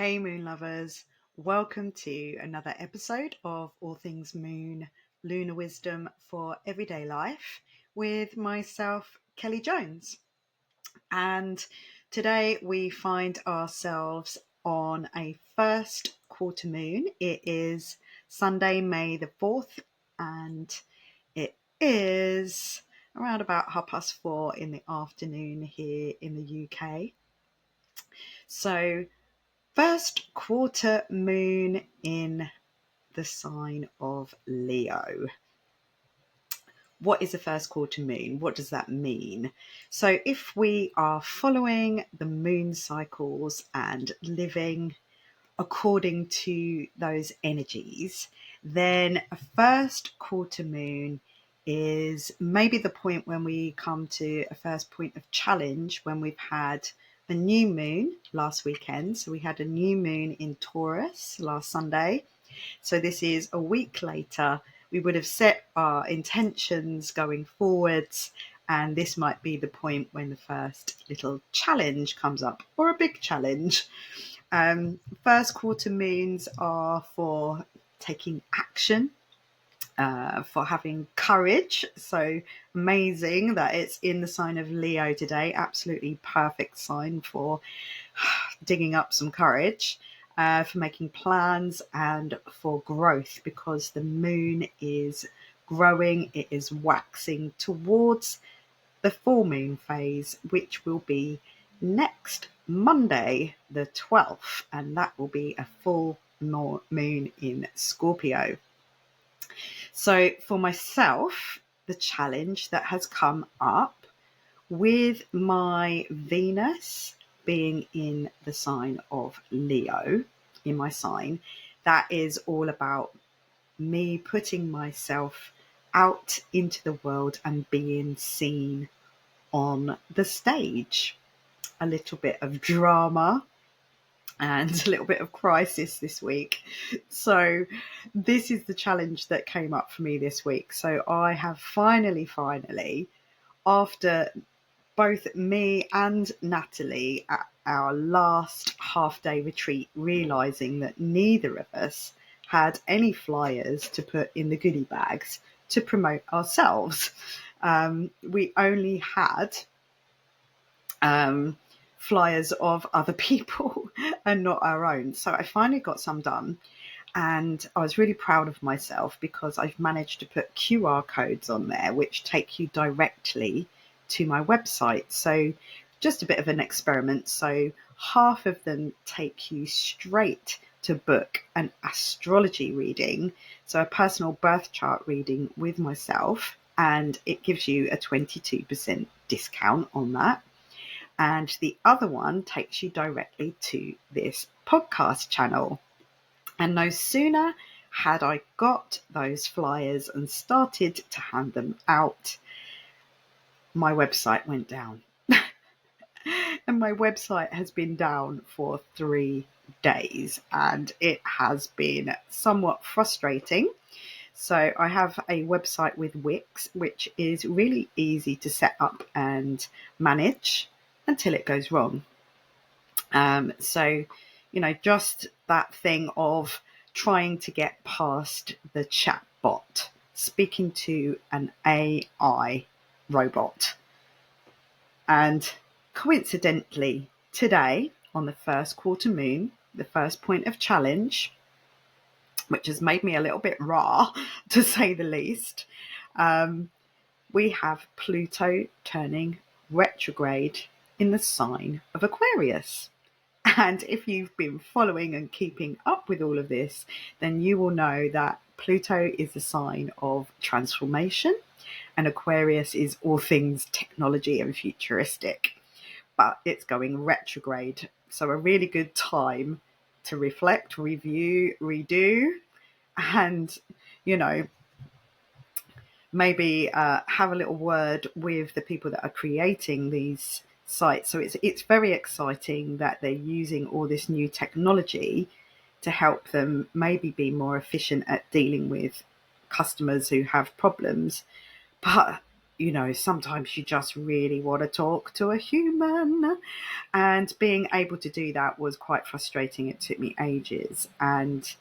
Hey Moonlovers, welcome to another episode of All Things Moon, Lunar Wisdom for Everyday Life with myself, Kelly Jones. And today we find ourselves on a first quarter moon. It is Sunday, May the 4th, and it is around about 4:30 in the afternoon here in the UK. So first quarter moon in the sign of Leo. What is a first quarter moon? What does that mean? So if we are following the moon cycles and living according to those energies, then a first quarter moon is maybe the point when we come to a first point of challenge when we've had a new moon last weekend. So we had a new moon in Taurus last Sunday. So this is a week later. We would have set our intentions going forwards, and this might be the point when the first little challenge comes up, or a big challenge. First quarter moons are for taking action, for having courage. So amazing that it's in the sign of Leo today. Absolutely perfect sign for digging up some courage, for making plans and for growth, because the moon is growing, it is waxing towards the full moon phase, which will be next Monday, the 12th, and that will be a full moon in Scorpio. So for myself, the challenge that has come up with my Venus being in the sign of Leo, in my sign, that is all about me putting myself out into the world and being seen on the stage. A little bit of drama and a little bit of crisis this week. So this is the challenge that came up for me this week. So I have finally, after both me and Natalie at our last half-day retreat, realising that neither of us had any flyers to put in the goodie bags to promote ourselves. We only had flyers of other people and not our own. So I finally got some done, and I was really proud of myself because I've managed to put QR codes on there which take you directly to my website. So just a bit of an experiment. So half of them take you straight to book an astrology reading, so a personal birth chart reading with myself, and it gives you a 22% discount on that. And the other one takes you directly to this podcast channel. And no sooner had I got those flyers and started to hand them out, my website went down. And my website has been down for 3 days, and it has been somewhat frustrating. So I have a website with Wix, which is really easy to set up and manage until it goes wrong. So, just that thing of trying to get past the chat bot, speaking to an AI robot. And coincidentally, today, on the first quarter moon, the first point of challenge, which has made me a little bit raw, to say the least, we have Pluto turning retrograde in the sign of Aquarius. And if you've been following and keeping up with all of this, then you will know that Pluto is a sign of transformation, and Aquarius is all things technology and futuristic. But it's going retrograde, so a really good time to reflect, review, redo, and, maybe have a little word with the people that are creating these sites. So it's very exciting that they're using all this new technology to help them maybe be more efficient at dealing with customers who have problems. But sometimes you just really want to talk to a human. And being able to do that was quite frustrating. It took me ages. And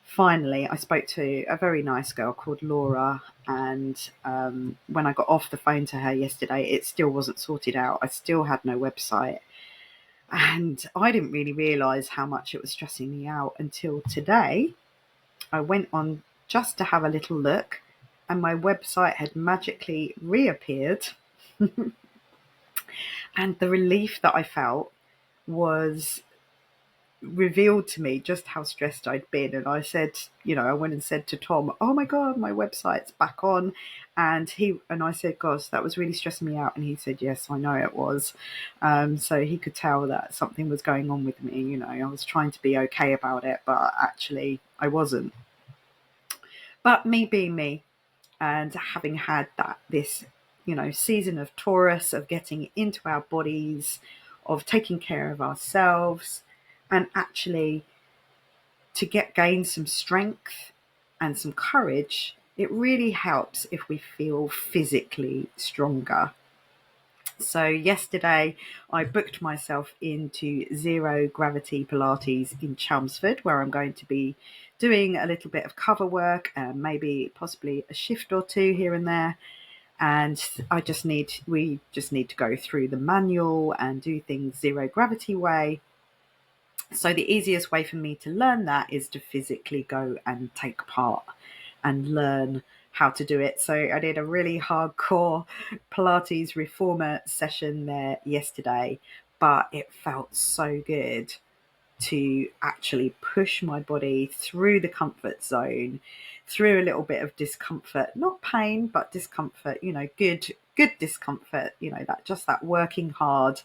finally, I spoke to a very nice girl called Laura. And when I got off the phone to her yesterday, it still wasn't sorted out. I still had no website. And I didn't really realise how much it was stressing me out until today. I went on just to have a little look, and my website had magically reappeared. And the relief that I felt was revealed to me just how stressed I'd been. And I said, I went and said to Tom, "Oh my God, my website's back on." And I said, "Gosh, that was really stressing me out." And he said, "Yes, I know it was." So he could tell that something was going on with me. I was trying to be okay about it, but actually I wasn't. But me being me, and having had this season of Taurus, of getting into our bodies, of taking care of ourselves, and actually to gain some strength and some courage, it really helps if we feel physically stronger. So yesterday I booked myself into Zero Gravity Pilates in Chelmsford, where I'm going to be doing a little bit of cover work, maybe possibly a shift or two here and there. And we just need to go through the manual and do things zero gravity way. So the easiest way for me to learn that is to physically go and take part and learn how to do it. So I did a really hardcore Pilates reformer session there yesterday, but it felt so good to actually push my body through the comfort zone, through a little bit of discomfort, not pain, but discomfort, good discomfort, that working hard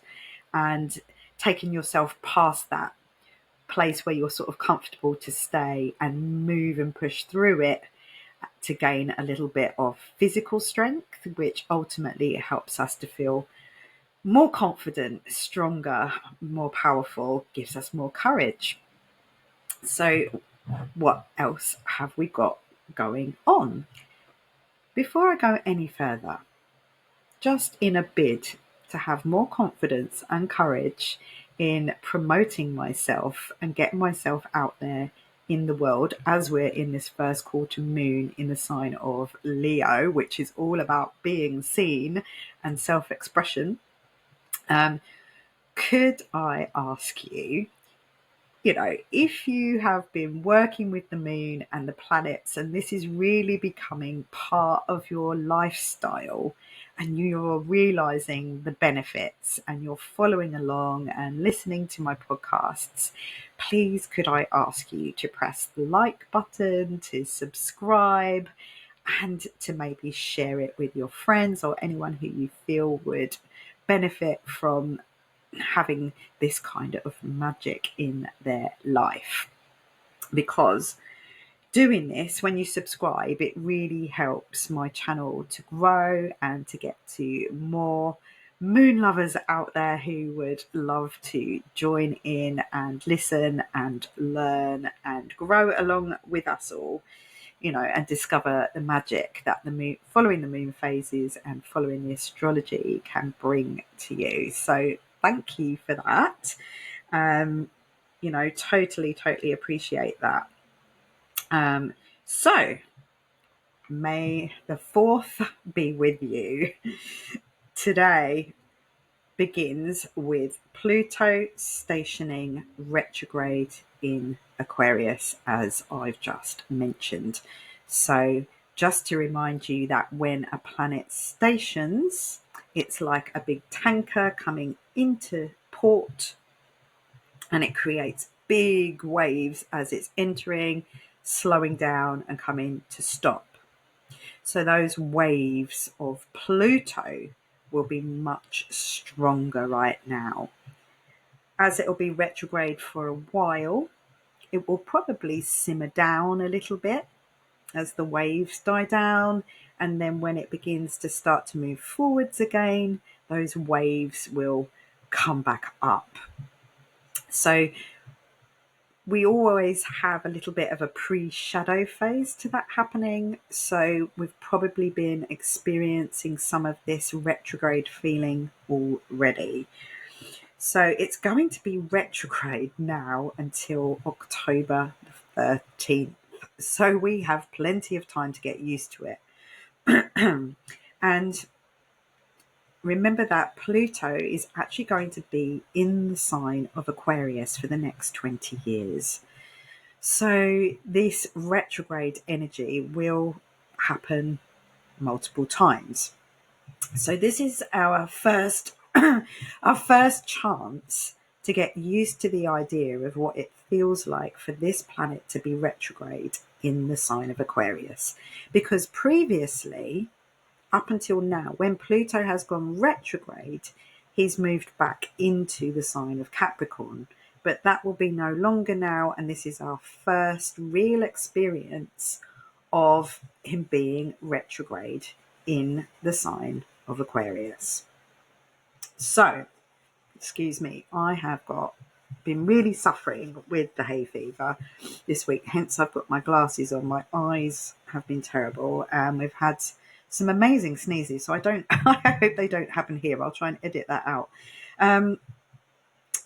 and taking yourself past that place where you're sort of comfortable to stay and move and push through it to gain a little bit of physical strength, which ultimately helps us to feel more confident, stronger, more powerful, gives us more courage. So what else have we got going on? Before I go any further, just in a bid to have more confidence and courage in promoting myself and getting myself out there in the world, as we're in this first quarter moon in the sign of Leo, which is all about being seen and self-expression, could I ask you, if you have been working with the moon and the planets, and this is really becoming part of your lifestyle, and you're realizing the benefits and you're following along and listening to my podcasts, please could I ask you to press the like button, to subscribe, and to maybe share it with your friends or anyone who you feel would benefit from having this kind of magic in their life. Because doing this, when you subscribe, it really helps my channel to grow and to get to more moon lovers out there who would love to join in and listen and learn and grow along with us all, and discover the magic that the moon, following the moon phases and following the astrology, can bring to you. So thank you for that. Totally appreciate that. So may the 4th be with you. Today begins with Pluto stationing retrograde in Aquarius, as I've just mentioned. So just to remind you that when a planet stations, it's like a big tanker coming into port, and it creates big waves as it's entering, slowing down and coming to stop. So those waves of Pluto will be much stronger right now. As it'll be retrograde for a while, it will probably simmer down a little bit as the waves die down, and then when it begins to start to move forwards again, those waves will come back up. So we always have a little bit of a pre-shadow phase to that happening. So we've probably been experiencing some of this retrograde feeling already. So it's going to be retrograde now until October the 13th. So we have plenty of time to get used to it. And remember that Pluto is actually going to be in the sign of Aquarius for the next 20 years. So this retrograde energy will happen multiple times. So this is our first our first chance to get used to the idea of what it feels like for this planet to be retrograde in the sign of Aquarius. Because previously, up until now, when Pluto has gone retrograde, he's moved back into the sign of Capricorn. But that will be no longer now, and this is our first real experience of him being retrograde in the sign of Aquarius. So, excuse me, I have been really suffering with the hay fever this week, hence I've got my glasses on. My eyes have been terrible, and we've had some amazing sneezes, so I hope they don't happen here. I'll try and edit that out.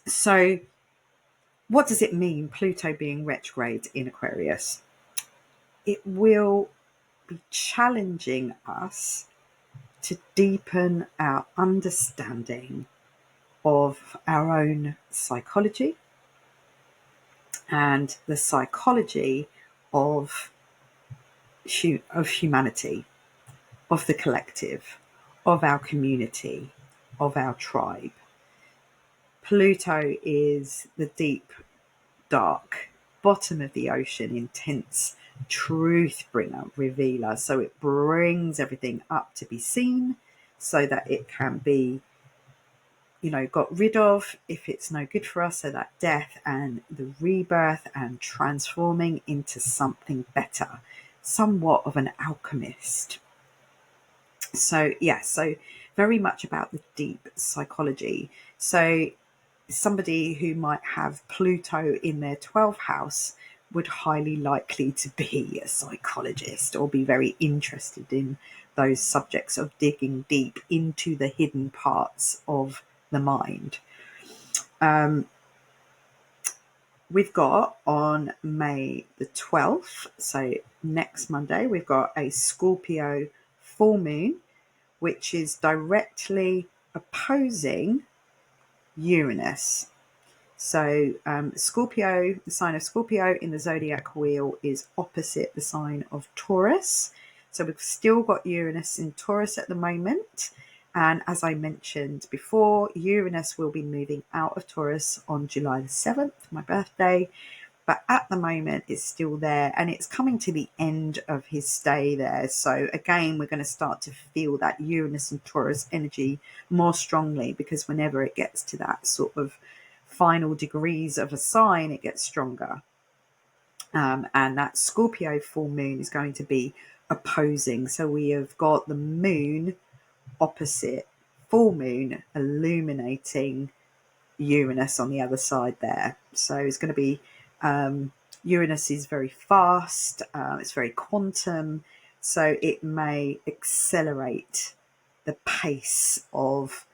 So what does it mean, Pluto being retrograde in Aquarius? It will be challenging us to deepen our understanding of our own psychology and the psychology of humanity, of the collective, of our community, of our tribe. Pluto is the deep, dark, bottom of the ocean, intense truth bringer, revealer. So it brings everything up to be seen so that it can be, got rid of if it's no good for us. So that death and the rebirth and transforming into something better, somewhat of an alchemist. So very much about the deep psychology. So somebody who might have Pluto in their 12th house would highly likely to be a psychologist or be very interested in those subjects of digging deep into the hidden parts of the mind. We've got on May the 12th, so next Monday, we've got a Scorpio full moon, which is directly opposing Uranus. So Scorpio, the sign of Scorpio in the zodiac wheel is opposite the sign of Taurus. So we've still got Uranus in Taurus at the moment. And as I mentioned before, Uranus will be moving out of Taurus on July the 7th, my birthday. But at the moment, it's still there, and it's coming to the end of his stay there. So again, we're going to start to feel that Uranus and Taurus energy more strongly, because whenever it gets to that sort of final degrees of a sign, it gets stronger. And that Scorpio full moon is going to be opposing. So we have got the moon opposite full moon illuminating Uranus on the other side there. So it's going to be Uranus is very fast, it's very quantum, so it may accelerate the pace of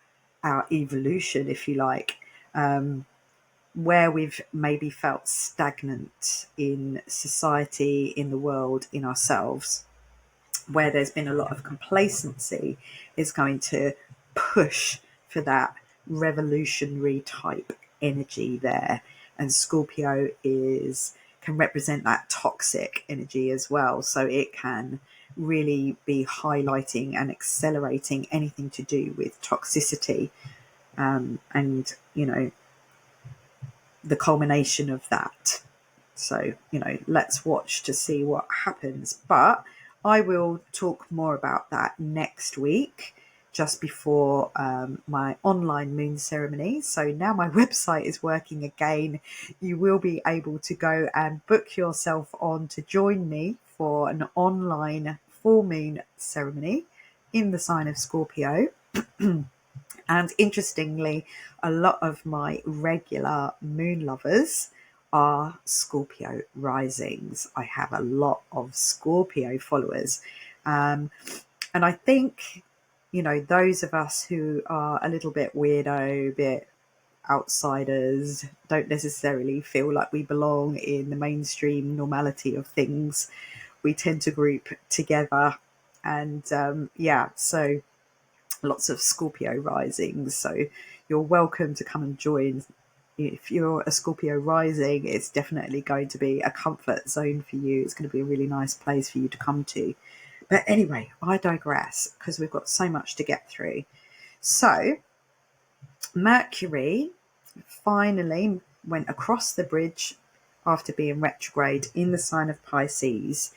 our evolution, if you like, where we've maybe felt stagnant in society, in the world, in ourselves, where there's been a lot of complacency, is going to push for that revolutionary type energy there. And Scorpio can represent that toxic energy as well. So it can really be highlighting and accelerating anything to do with toxicity, and the culmination of that. So, let's watch to see what happens. But I will talk more about that next week, just before my online moon ceremony. So now my website is working again. You will be able to go and book yourself on to join me for an online full moon ceremony in the sign of Scorpio. And interestingly, a lot of my regular moon lovers are Scorpio risings. I have a lot of Scorpio followers. And I think, those of us who are a little bit weirdo, a bit outsiders, don't necessarily feel like we belong in the mainstream normality of things, we tend to group together. And so lots of Scorpio risings. So you're welcome to come and join. If you're a Scorpio rising, it's definitely going to be a comfort zone for you. It's going to be a really nice place for you to come to. But anyway, I digress because we've got so much to get through. So Mercury finally went across the bridge after being retrograde in the sign of Pisces.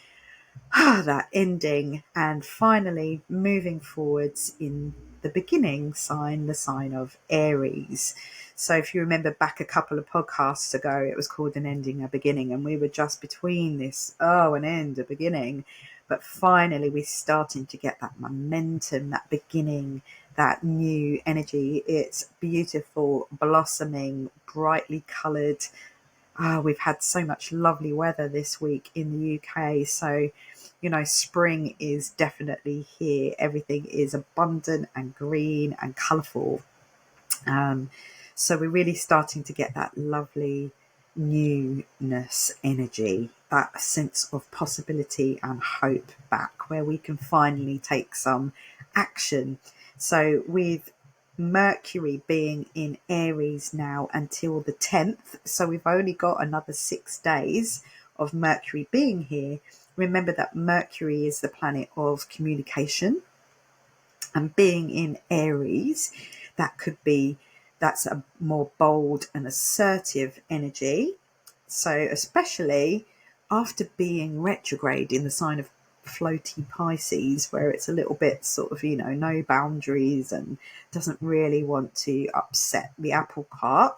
That ending and finally moving forwards in the beginning sign, the sign of Aries. So if you remember back a couple of podcasts ago, it was called An Ending, a Beginning, and we were just between this, an end, a beginning. But finally we're starting to get that momentum, that beginning, that new energy. It's beautiful, blossoming, brightly coloured. We've had so much lovely weather this week in the UK. So, spring is definitely here. Everything is abundant and green and colourful. So we're really starting to get that lovely newness energy, that sense of possibility and hope back, where we can finally take some action. So with Mercury being in Aries now until the 10th, so we've only got another 6 days of Mercury being here. Remember that Mercury is the planet of communication, and being in Aries, that's a more bold and assertive energy. So especially after being retrograde in the sign of floaty Pisces, where it's a little bit sort of, no boundaries and doesn't really want to upset the apple cart.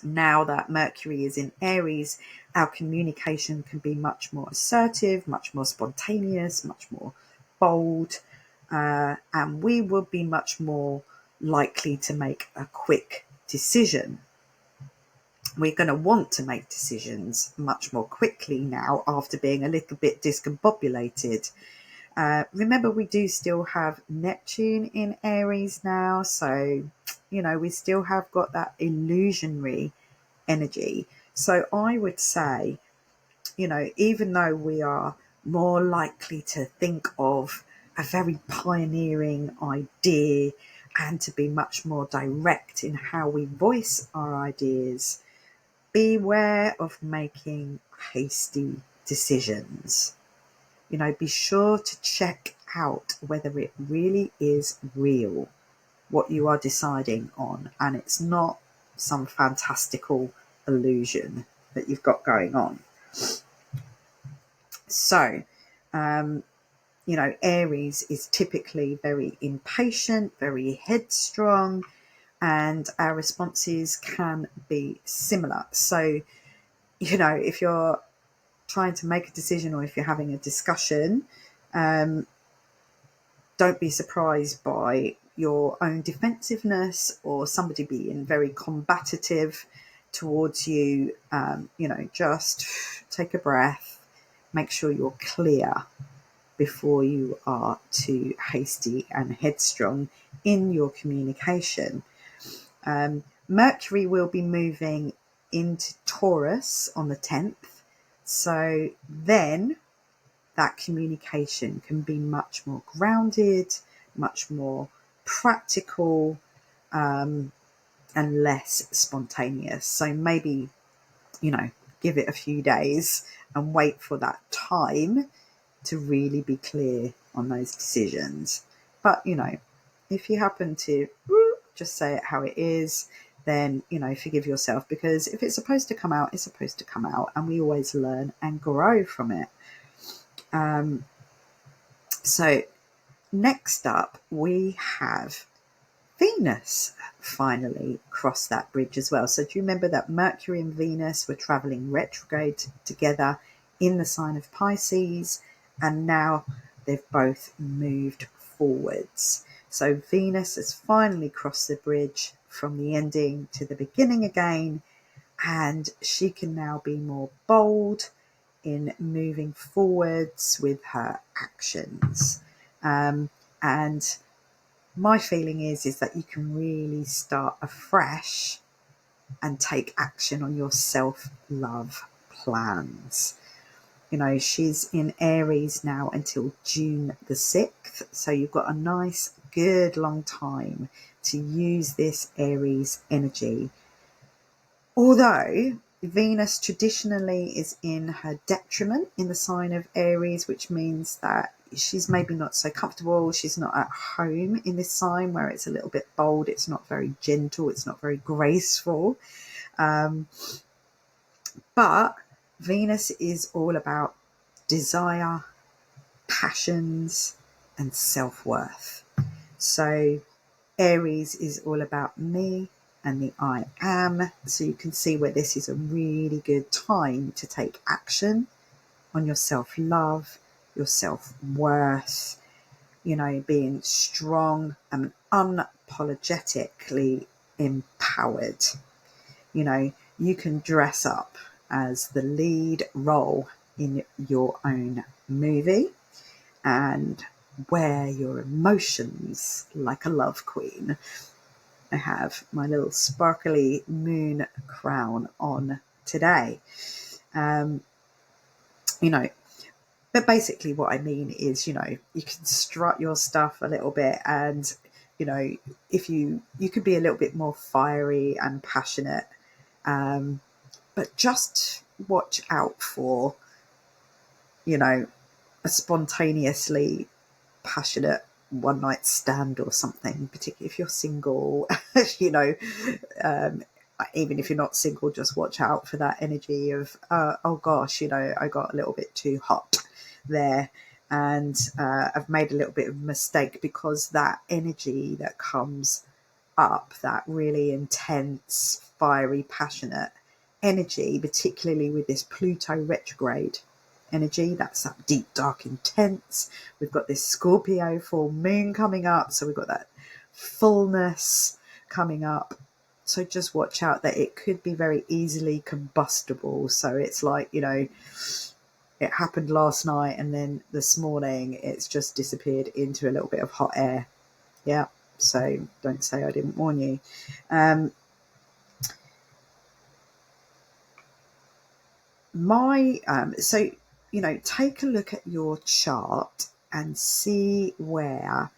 Now that Mercury is in Aries, our communication can be much more assertive, much more spontaneous, much more bold, and we will be much more likely to make a quick decision. We're going to want to make decisions much more quickly now after being a little bit discombobulated. Remember, we do still have Neptune in Aries now, so, we still have got that illusionary energy. So I would say, even though we are more likely to think of a very pioneering idea and to be much more direct in how we voice our ideas, beware of making hasty decisions. Be sure to check out whether it really is real, what you are deciding on, and it's not some fantastical illusion that you've got going on. So, Aries is typically very impatient, very headstrong, and our responses can be similar. So, if you're trying to make a decision or if you're having a discussion, don't be surprised by your own defensiveness or somebody being very combative towards you. Just take a breath, make sure you're clear before you are too hasty and headstrong in your communication. Mercury will be moving into Taurus on the 10th. So then that communication can be much more grounded, much more practical, and less spontaneous. So maybe, give it a few days and wait for that time to really be clear on those decisions. But, if you happen to just say it how it is, then, forgive yourself, because if it's supposed to come out, it's supposed to come out, and we always learn and grow from it. So next up, we have Venus finally crossed that bridge as well. So do you remember that Mercury and Venus were traveling retrograde together in the sign of Pisces, and now they've both moved forwards. So Venus has finally crossed the bridge from the ending to the beginning again, and she can now be more bold in moving forwards with her actions. And my feeling is that you can really start afresh and take action on your self-love plans. You know, she's in Aries now until June the 6th. So you've got a nice, good long time to use this Aries energy. Although Venus traditionally is in her detriment in the sign of Aries, which means that she's maybe not so comfortable. She's not at home in this sign where it's a little bit bold. It's not very gentle. It's not very graceful. But Venus is all about desire, passions, and self-worth. So Aries is all about me and the I am. So you can see where this is a really good time to take action on your self-love, your self-worth, you know, being strong and unapologetically empowered. You know, you can dress up as the lead role in your own movie and wear your emotions like a love queen. I have my little sparkly moon crown on today. You know, but basically what I mean is, you know, you can strut your stuff a little bit, and, you know, if you could be a little bit more fiery and passionate, but just watch out for, you know, a spontaneously passionate one night stand or something, particularly if you're single. You know, even if you're not single, just watch out for that energy of, oh gosh, you know, I got a little bit too hot there, and I've made a little bit of a mistake, because that energy that comes up, that really intense, fiery, passionate energy, particularly with this Pluto retrograde energy, that's that deep, dark, intense. We've got this Scorpio full moon coming up, so we've got that fullness coming up. So just watch out that it could be very easily combustible. So it's like, you know, it happened last night and then this morning it's just disappeared into a little bit of hot air. Yeah, so don't say I didn't warn you. So, you know, take a look at your chart and see where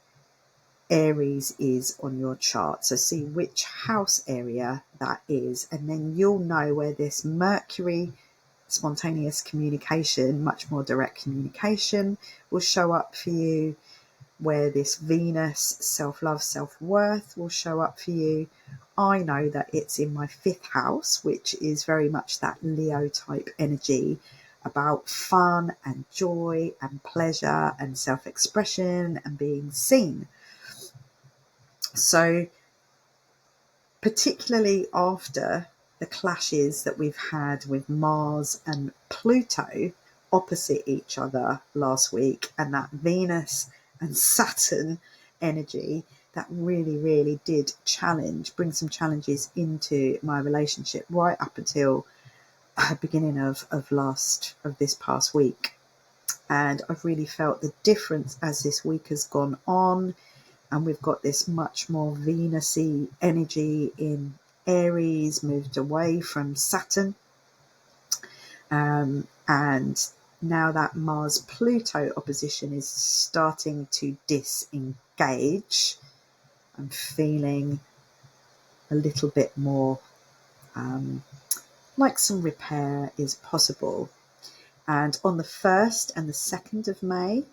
Aries is on your chart. So see which house area that is, and then you'll know where this Mercury, spontaneous communication, much more direct communication, will show up for you, where this Venus, self-love, self-worth, will show up for you. I know that it's in my 5th house, which is very much that Leo type energy, about fun and joy and pleasure and self-expression and being seen. So particularly after the clashes that we've had with Mars and Pluto opposite each other last week, and that Venus and Saturn energy that really did bring some challenges into my relationship right up until beginning of this past week. And I've really felt the difference as this week has gone on, and we've got this much more Venus-y energy in Aries, moved away from Saturn, and now that Mars-Pluto opposition is starting to disengage. I'm feeling a little bit more like some repair is possible. And on the 1st and the 2nd of May,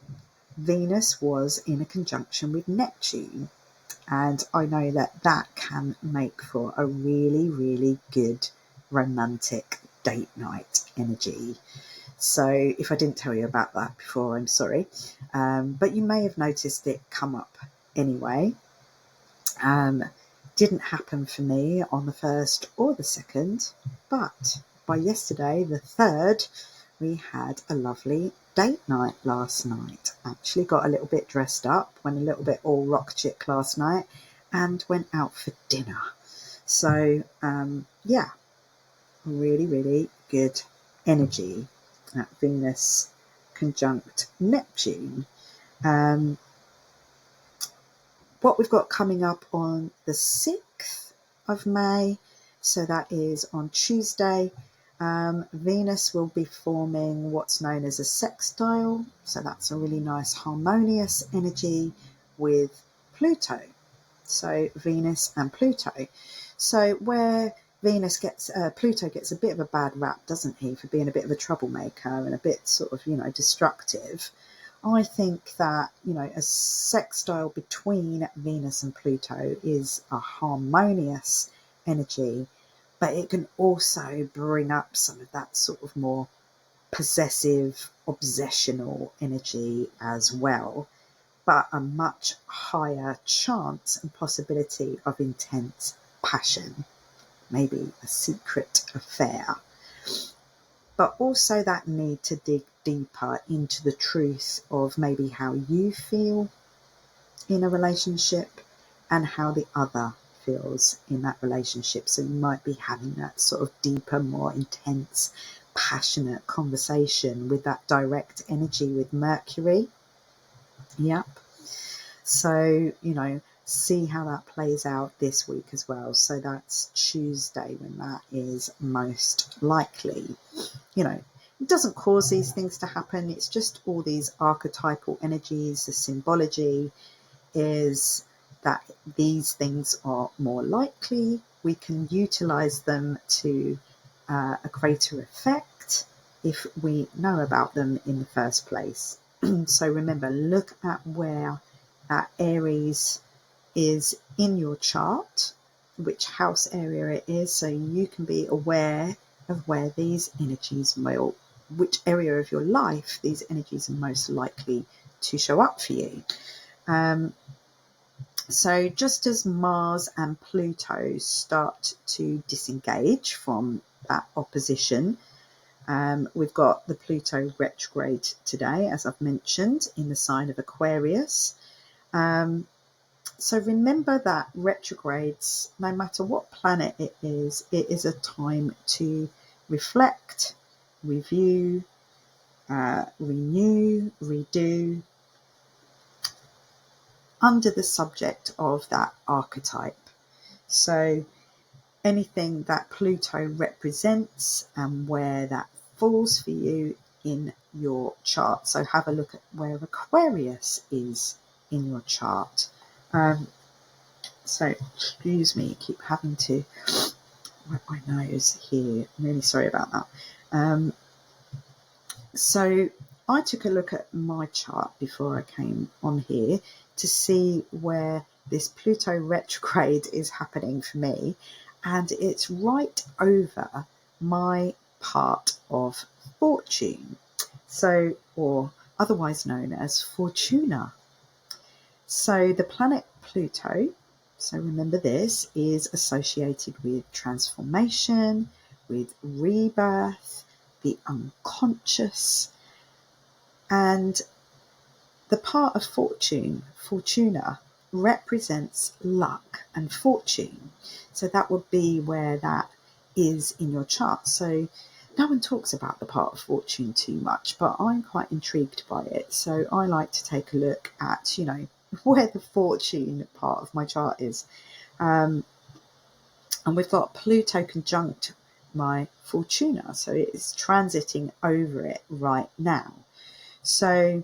Venus was in a conjunction with Neptune. And I know that that can make for a really good romantic date night energy. So if I didn't tell you about that before, I'm sorry. But you may have noticed it come up anyway. Didn't happen for me on the 1st or the 2nd, but by yesterday, the 3rd, we had a lovely date night last night. Actually got a little bit dressed up, went a little bit all rock chick last night, and went out for dinner. So, yeah, really, really good energy at Venus conjunct Neptune. What we've got coming up on the 6th of May, so that is on Tuesday, Venus will be forming what's known as a sextile, so that's a really nice harmonious energy with Pluto, so Venus and Pluto. So where Pluto gets a bit of a bad rap, doesn't he, for being a bit of a troublemaker and a bit sort of, destructive. I think that, a sextile between Venus and Pluto is a harmonious energy, but it can also bring up some of that sort of more possessive, obsessional energy as well, but a much higher chance and possibility of intense passion, maybe a secret affair. But also that need to dig deeper into the truth of maybe how you feel in a relationship and how the other feels in that relationship. So you might be having that sort of deeper, more intense, passionate conversation with that direct energy with Mercury. Yep. So, see how that plays out this week as well. So that's Tuesday when that is most likely. It doesn't cause these things to happen. It's just all these archetypal energies. The symbology is that these things are more likely. We can utilize them to a greater effect if we know about them in the first place. So remember, look at where that Aries is in your chart, which house area it is, so you can be aware of where these energies which area of your life these energies are most likely to show up for you. So just as Mars and Pluto start to disengage from that opposition, we've got the Pluto retrograde today, as I've mentioned, in the sign of Aquarius. So remember that retrogrades, no matter what planet it is a time to reflect, review, renew, redo, under the subject of that archetype. So anything that Pluto represents and where that falls for you in your chart. So have a look at where Aquarius is in your chart. So excuse me, keep having to wipe my nose here. I'm really sorry about that. So I took a look at my chart before I came on here to see where this Pluto retrograde is happening for me, and it's right over my part of fortune, so, or otherwise known as Fortuna. So the planet Pluto, so remember this, is associated with transformation, with rebirth, the unconscious, and the part of Fortuna, represents luck and fortune. So that would be where that is in your chart. So no one talks about the part of fortune too much, but I'm quite intrigued by it. So I like to take a look at, where the fortune part of my chart is. And we've got Pluto conjunct my Fortuna, so it is transiting over it right now. So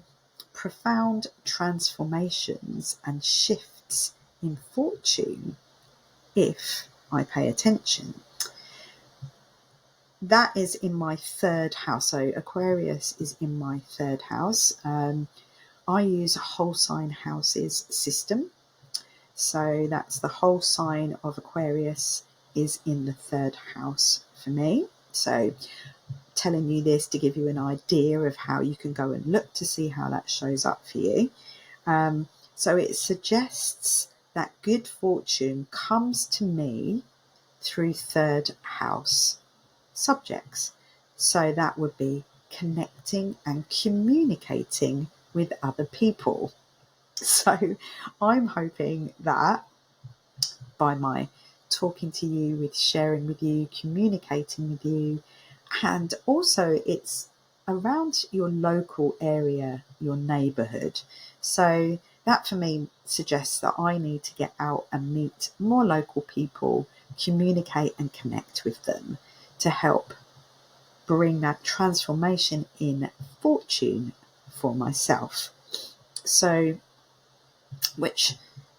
profound transformations and shifts in fortune if I pay attention. That is in my third house. So Aquarius is in my third house. I use a whole sign houses system. So that's the whole sign of Aquarius is in the third house for me. So telling you this to give you an idea of how you can go and look to see how that shows up for you. So it suggests that good fortune comes to me through third house subjects. So that would be connecting and communicating with other people. So I'm hoping that by my talking to you, with sharing with you, communicating with you. And also it's around your local area, your neighbourhood. So that for me suggests that I need to get out and meet more local people, communicate and connect with them to help bring that transformation in fortune for myself. So, which,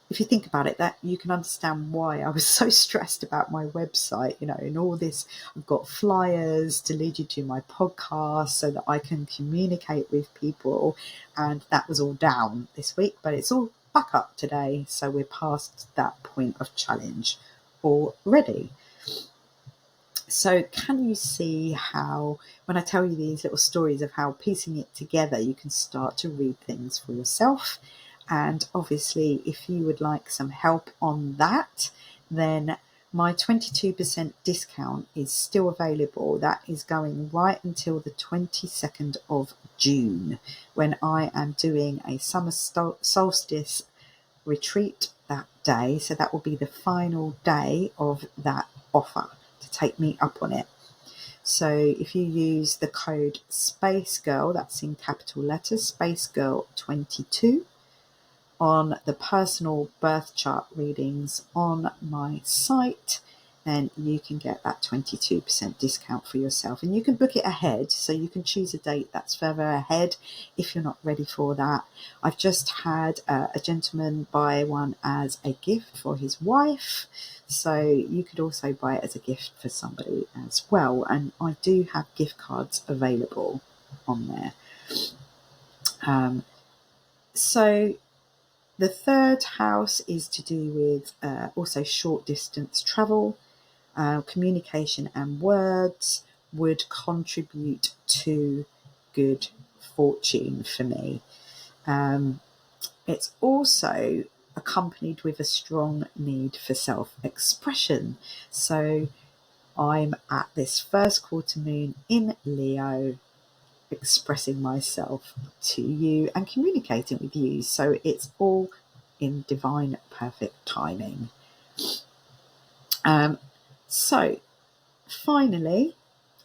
if you think about it, that you can understand why I was so stressed about my website, and all this. I've got flyers to lead you to my podcast so that I can communicate with people, and that was all down this week, but it's all back up today, so we're past that point of challenge already. So can you see how, when I tell you these little stories of how piecing it together, you can start to read things for yourself? And obviously, if you would like some help on that, then my 22% discount is still available. That is going right until the 22nd of June, when I am doing a summer solstice retreat that day. So that will be the final day of that offer to take me up on it. So if you use the code SPACEGIRL, that's in capital letters, SPACEGIRL22, on the personal birth chart readings on my site, then you can get that 22% discount for yourself. And you can book it ahead, so you can choose a date that's further ahead if you're not ready for that. I've just had a gentleman buy one as a gift for his wife, so you could also buy it as a gift for somebody as well. And I do have gift cards available on there. So the third house is to do with also short distance travel. Communication and words would contribute to good fortune for me. It's also accompanied with a strong need for self-expression. So I'm at this first quarter moon in Leo, expressing myself to you and communicating with you. So it's all in divine perfect timing. So finally,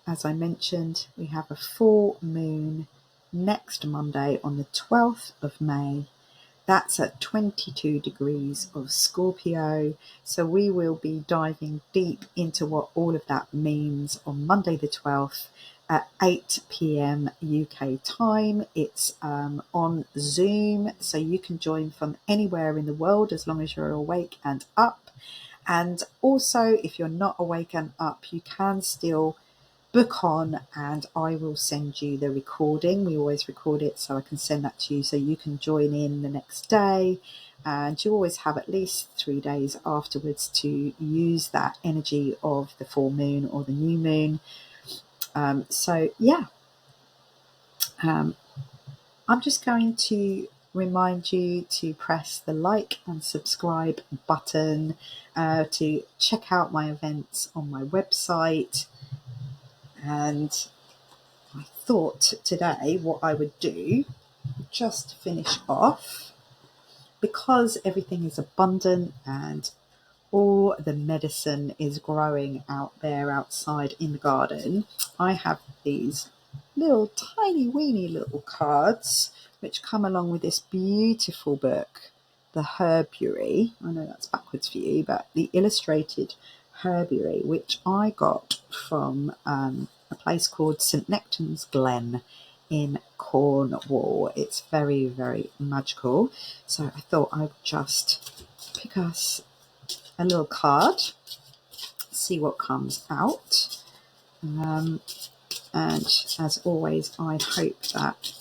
as I mentioned, we have a full moon next Monday on the 12th of May. That's at 22 degrees of Scorpio. So we will be diving deep into what all of that means on Monday the 12th at 8 p.m. UK time. It's on Zoom, so you can join from anywhere in the world as long as you're awake and up. And also, if you're not awake and up, you can still book on and I will send you the recording. We always record it, so I can send that to you so you can join in the next day. And you always have at least 3 days afterwards to use that energy of the full moon or the new moon. I'm just going to remind you to press the like and subscribe button, to check out my events on my website. And I thought today what I would do, just to finish off, because everything is abundant and all the medicine is growing out there outside in the garden, I have these little tiny weeny little cards which come along with this beautiful book, the Herbiary. I know that's backwards for you, but the illustrated Herbiary, which I got from a place called St Nectan's Glen in Cornwall. It's very, very magical. So I thought I would just pick us a little card, see what comes out. And as always, I hope that,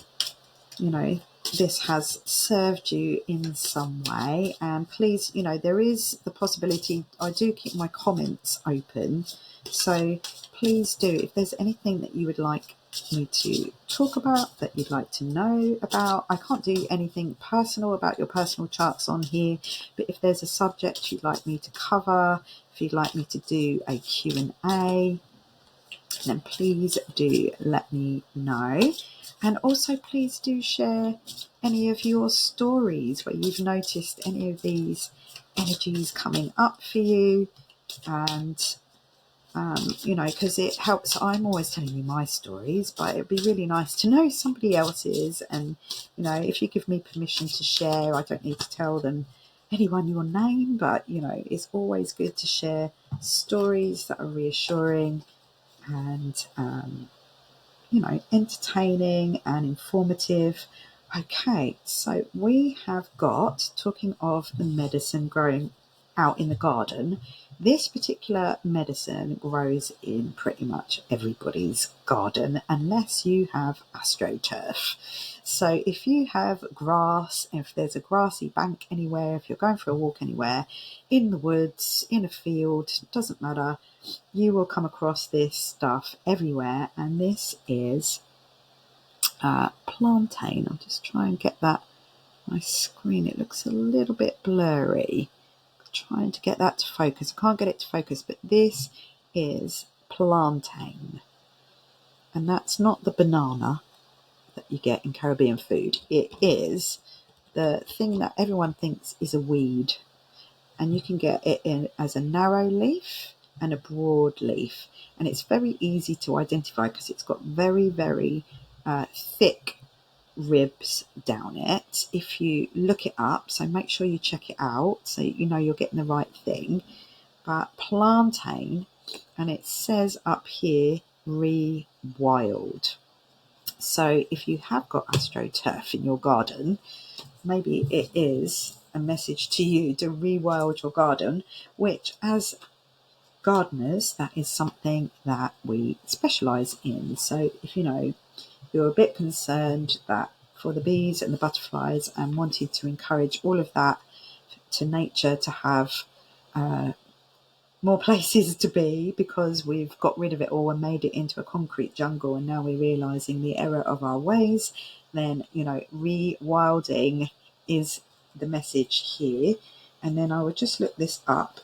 this has served you in some way. And please, there is the possibility, I do keep my comments open. So please do, if there's anything that you would like me to talk about, that you'd like to know about. I can't do anything personal about your personal charts on here, but if there's a subject you'd like me to cover, if you'd like me to do a Q&A, then please do let me know. And also please do share any of your stories where you've noticed any of these energies coming up for you. And because it helps. I'm always telling you my stories, but it'd be really nice to know somebody else's. And if you give me permission to share, I don't need to tell anyone your name, but it's always good to share stories that are reassuring and entertaining and informative. Okay, so we have got, talking of the medicine growing out in the garden, this particular medicine grows in pretty much everybody's garden unless you have AstroTurf. So if you have grass, if there's a grassy bank anywhere, if you're going for a walk anywhere, in the woods, in a field, doesn't matter, you will come across this stuff everywhere. And this is plantain. I'll just try and get that. My screen, it looks a little bit blurry. Trying to get that to focus. I can't get it to focus, but this is plantain. And that's not the banana that you get in Caribbean food. It is the thing that everyone thinks is a weed. And you can get it in as a narrow leaf and a broad leaf. And it's very easy to identify because it's got very, very thick ribs down it if you look it up. So make sure you check it out so you're getting the right thing. But plantain, and it says up here, rewild. So if you have got AstroTurf in your garden, maybe it is a message to you to rewild your garden, which as gardeners, that is something that we specialise in. So if you're a bit concerned that for the bees and the butterflies and wanted to encourage all of that to nature to have more places to be because we've got rid of it all and made it into a concrete jungle, and now we're realising the error of our ways, then rewilding is the message here. And then I would just look this up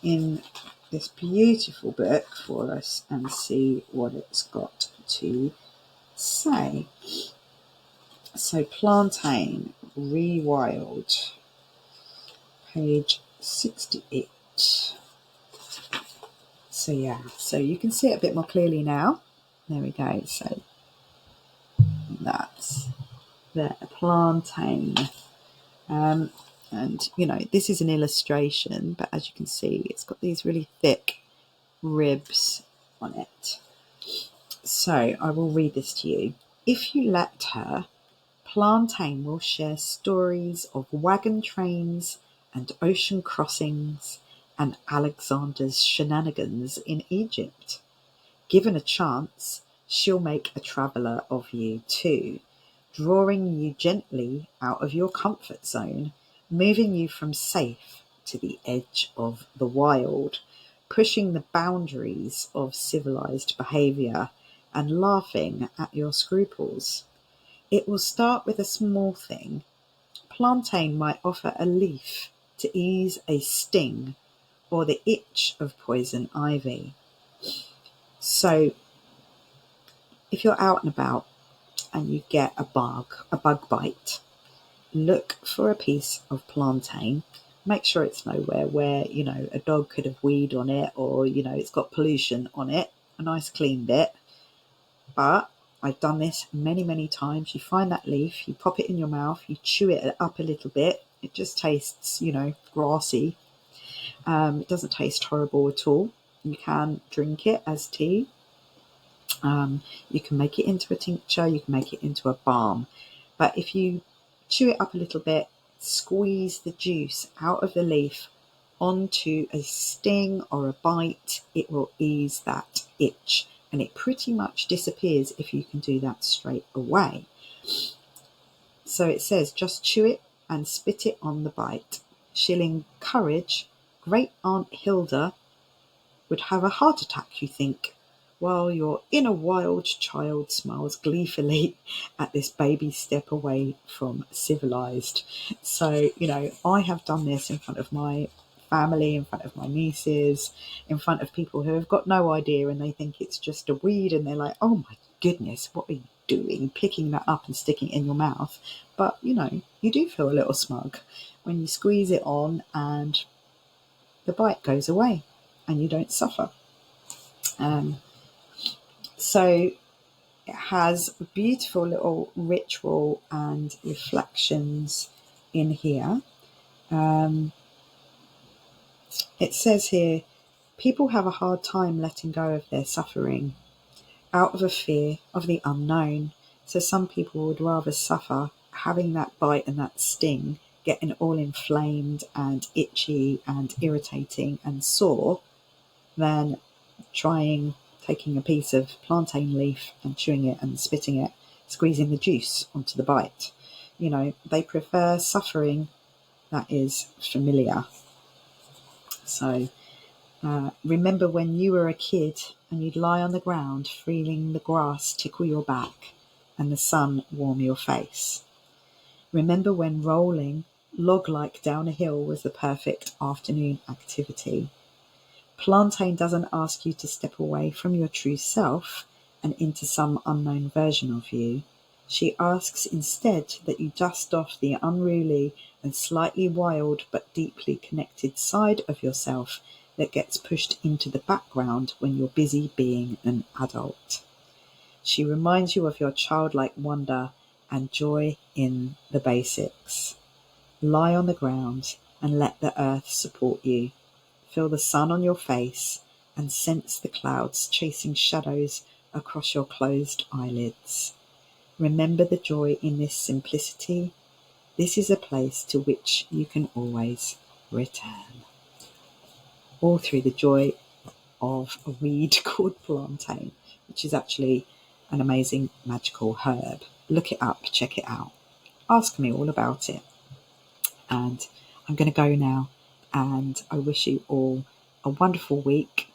in this beautiful book for us and see what it's got to say. So plantain, rewild, page 68. So so you can see it a bit more clearly now. There we go. So that's the plantain. And this is an illustration, but as you can see, it's got these really thick ribs on it. So I will read this to you. If you let her, Plantain will share stories of wagon trains and ocean crossings and Alexander's shenanigans in Egypt. Given a chance, she'll make a traveller of you too, drawing you gently out of your comfort zone, moving you from safe to the edge of the wild, pushing the boundaries of civilized behaviour and laughing at your scruples. It will start with a small thing. Plantain might offer a leaf to ease a sting or the itch of poison ivy. So if you're out and about and you get a bug bite, look for a piece of plantain. Make sure it's nowhere where, a dog could have weed on it or, it's got pollution on it, a nice clean bit. But I've done this many, many times. You find that leaf, you pop it in your mouth, you chew it up a little bit. It just tastes, grassy. It doesn't taste horrible at all. You can drink it as tea. You can make it into a tincture, you can make it into a balm. But if you chew it up a little bit, squeeze the juice out of the leaf onto a sting or a bite, it will ease that itch. And it pretty much disappears if you can do that straight away. So it says, just chew it and spit it on the bite. She'll encourage Great Aunt Hilda would have a heart attack, you think, while your inner wild child smiles gleefully at this baby step away from civilized. So, I have done this in front of my family, in front of my nieces, in front of people who have got no idea and they think it's just a weed and they're like, oh my goodness, what are you doing picking that up and sticking it in your mouth? But you do feel a little smug when you squeeze it on and the bite goes away and you don't suffer. So it has a beautiful little ritual and reflections in here. It says here, people have a hard time letting go of their suffering out of a fear of the unknown. So some people would rather suffer having that bite and that sting, getting all inflamed and itchy and irritating and sore, than taking a piece of plantain leaf and chewing it and spitting it, squeezing the juice onto the bite. You know, they prefer suffering that is familiar. So remember when you were a kid and you'd lie on the ground feeling the grass tickle your back and the sun warm your face. Remember when rolling log-like down a hill was the perfect afternoon activity. Plantain doesn't ask you to step away from your true self and into some unknown version of you. She asks instead that you dust off the unruly and slightly wild but deeply connected side of yourself that gets pushed into the background when you're busy being an adult. She reminds you of your childlike wonder and joy in the basics. Lie on the ground and let the earth support you. Feel the sun on your face and sense the clouds chasing shadows across your closed eyelids. Remember the joy in this simplicity. This is a place to which you can always return. All through the joy of a weed called plantain, which is actually an amazing magical herb. Look it up, check it out. Ask me all about it. And I'm going to go now, and I wish you all a wonderful week.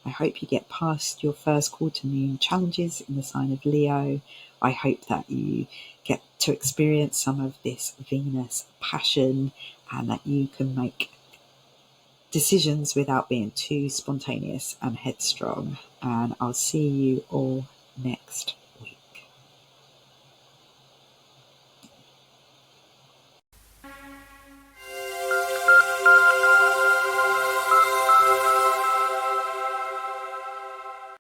I hope you get past your first quarter moon challenges in the sign of Leo. I hope that you get to experience some of this Venus passion and that you can make decisions without being too spontaneous and headstrong. And I'll see you all next